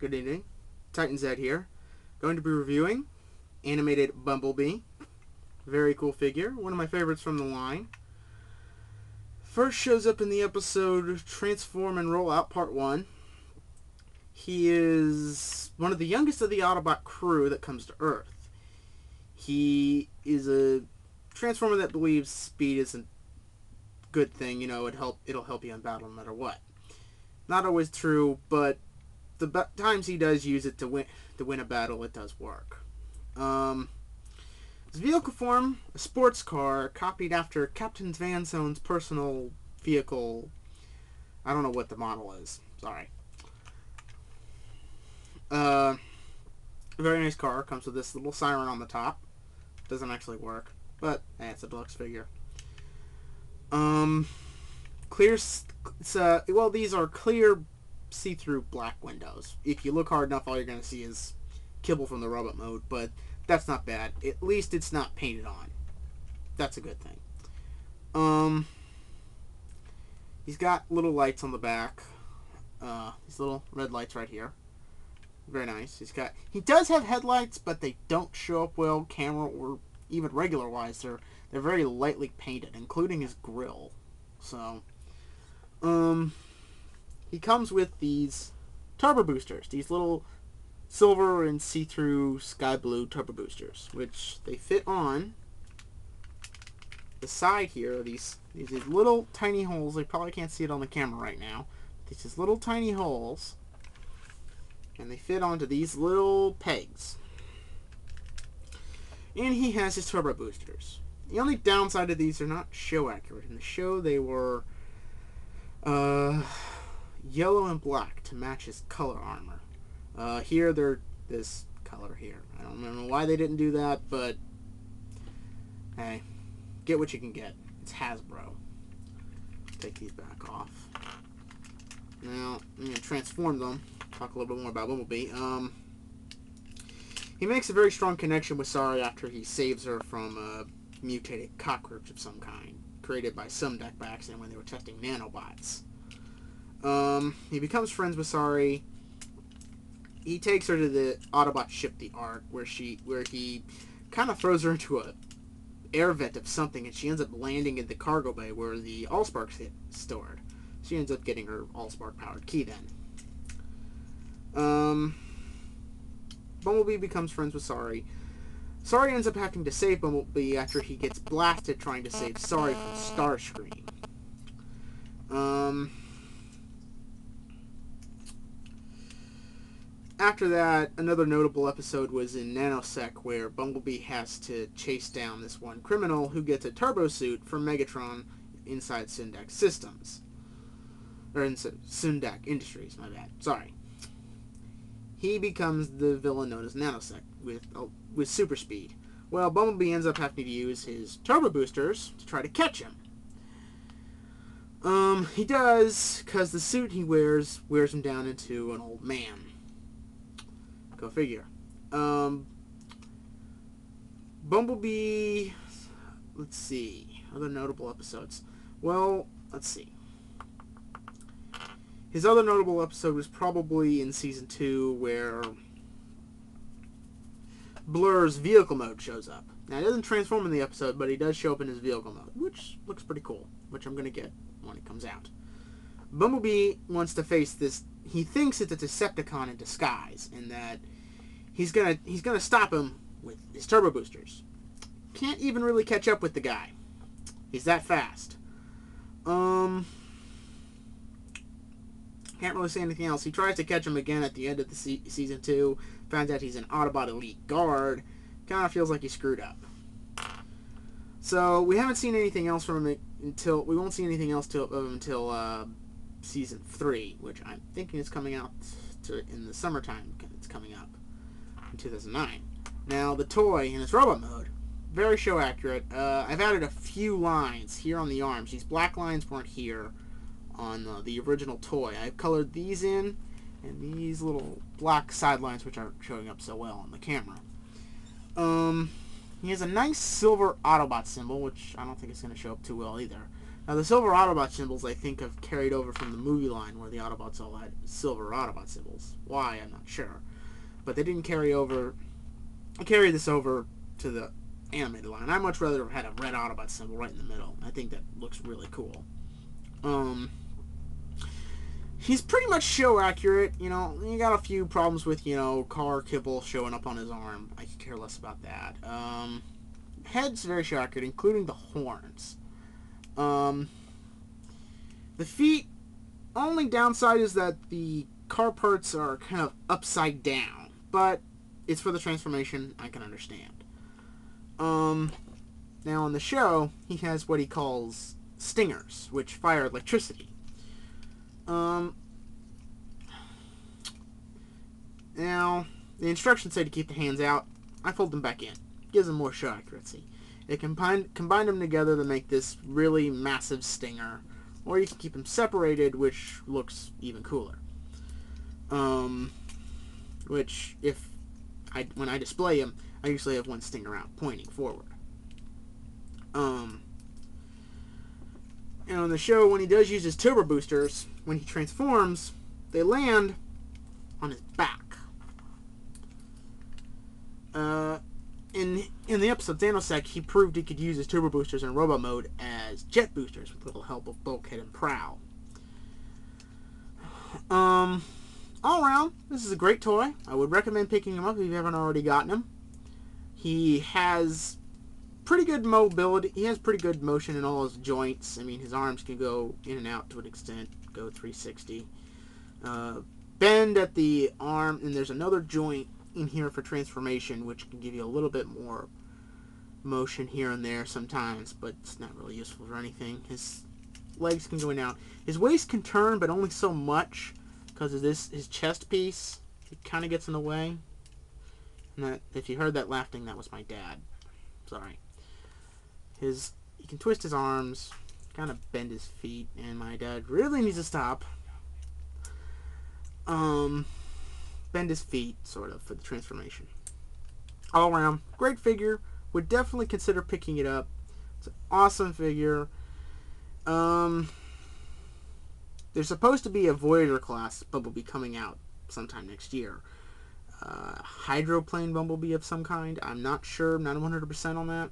Good evening. Titan Z here. Going to be reviewing Animated Bumblebee. Very cool figure. One of my favorites from the line. First shows up in the episode Transform and Roll Out Part 1. He is one of the youngest of the Autobot crew that comes to Earth. He is a Transformer that believes speed is a good thing. You know, it'll help you in battle no matter what. Not always true, but the times he does use it to win a battle, it does work. His vehicle form, a sports car, copied after Captain Van Zone's personal vehicle. I don't know what the model is. Sorry. A very nice car. Comes with this little siren on the top. Doesn't actually work, but hey, it's a deluxe figure. Clear. Well, these are clear, see-through black windows. If you look hard enough, all you're going to see is kibble from the robot mode, but that's not bad. At least it's not painted on. That's a good thing. He's got little lights on the back. These little red lights right here. Very nice. He does have headlights, but they don't show up well, camera or even regular wise. They're very lightly painted, including his grill. So, he comes with these turbo boosters, these little silver and see-through sky blue turbo boosters, which they fit on the side here. These little tiny holes. They probably can't see it on the camera right now. These little tiny holes, and they fit onto these little pegs. And he has his turbo boosters. The only downside of these are not show accurate. In the show, they were yellow and black to match his color armor. Here they're this color here. I don't remember why they didn't do that, but hey, get what you can get. It's Hasbro. Take these back off. Now I'm gonna transform them. Talk a little bit more about Bumblebee. He makes a very strong connection with Sari after he saves her from a mutated cockroach of some kind, created by Sumdeck by accident when they were testing nanobots. He becomes friends with Sari. He takes her to the Autobot ship, the Ark, where he kind of throws her into a air vent of something, and she ends up landing in the cargo bay where the Allspark's stored. She ends up getting her Allspark powered key then. Bumblebee becomes friends with Sari. Sari ends up having to save Bumblebee after he gets blasted trying to save Sari from Starscream. After that, another notable episode was in Nanosec, where Bumblebee has to chase down this one criminal who gets a turbo suit from Megatron inside Sumdeck Systems. Or inside Sumdeck Industries, my bad. Sorry. He becomes the villain known as Nanosec with super speed. Well, Bumblebee ends up having to use his turbo boosters to try to catch him. He does, because the suit he wears him down into an old man. Go figure. Bumblebee, let's see, other notable episodes. Well, let's see. His other notable episode was probably in Season 2, where Blur's vehicle mode shows up. Now, he doesn't transform in the episode, but he does show up in his vehicle mode, which looks pretty cool, which I'm going to get when it comes out. Bumblebee wants to face this. He thinks it's a Decepticon in disguise, and that he's gonna stop him with his turbo boosters. Can't even really catch up with the guy. He's that fast. Can't really say anything else. He tries to catch him again at the end of the Season 2. Finds out he's an Autobot Elite Guard. Kind of feels like he screwed up. So we haven't seen anything else from him we won't see anything else until Season 3, which I'm thinking is coming out in the summertime. It's coming up in 2009. Now the toy in its robot mode, very show accurate. I've added a few lines here on the arms. These black lines weren't here on the original toy. I've colored these in, and these little black sidelines which aren't showing up so well on the camera. He has a nice silver Autobot symbol, which I don't think it's going to show up too well either. Now, the silver Autobot symbols, I think, have carried over from the movie line where the Autobots all had silver Autobot symbols. Why, I'm not sure. But they didn't carry this over to the animated line. I'd much rather have had a red Autobot symbol right in the middle. I think that looks really cool. He's pretty much show accurate. You know, you got a few problems with, you know, car kibble showing up on his arm. I could care less about that. Head's very show accurate, including the horns. The feet, only downside is that the car parts are kind of upside down, but it's for the transformation. I can understand. Now in the show, he has what he calls stingers, which fire electricity. Now, the instructions say to keep the hands out. I fold them back in. Gives them more show accuracy. It combine them together to make this really massive stinger. Or you can keep them separated, which looks even cooler. Which, when I display them, I usually have one stinger out, pointing forward. And on the show, when he does use his turbo boosters, when he transforms, they land on his back. In the episode Zanosec, he proved he could use his turbo boosters in robot mode as jet boosters with little help of Bulkhead and Prowl. All around, this is a great toy. I would recommend picking him up if you haven't already gotten him. He has pretty good mobility. He has pretty good motion in all his joints. I mean, his arms can go in and out to an extent, go 360. Bend at the arm, and there's another joint in here for transformation, which can give you a little bit more motion here and there sometimes, but it's not really useful for anything. His legs can go in and out. His waist can turn, but only so much because of his chest piece. It kind of gets in the way. And that, if you heard that laughing, that was my dad. Sorry. He can twist his arms, kind of bend his feet, and my dad really needs to stop. Bend his feet, sort of, for the transformation. All around, great figure. Would definitely consider picking it up. It's an awesome figure. There's supposed to be a Voyager class Bumblebee coming out sometime next year. Hydroplane Bumblebee of some kind. I'm not sure. I'm not 100% on that.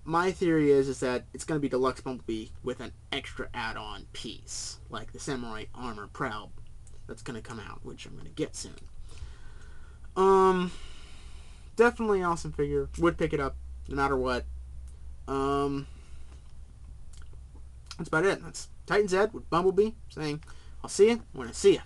My theory is that it's going to be Deluxe Bumblebee with an extra add-on piece, like the Samurai Armor Prowl that's going to come out, which I'm going to get soon. Definitely an awesome figure. Would pick it up no matter what. That's about it. That's Titan Z with Bumblebee saying, I'll see you when I see you.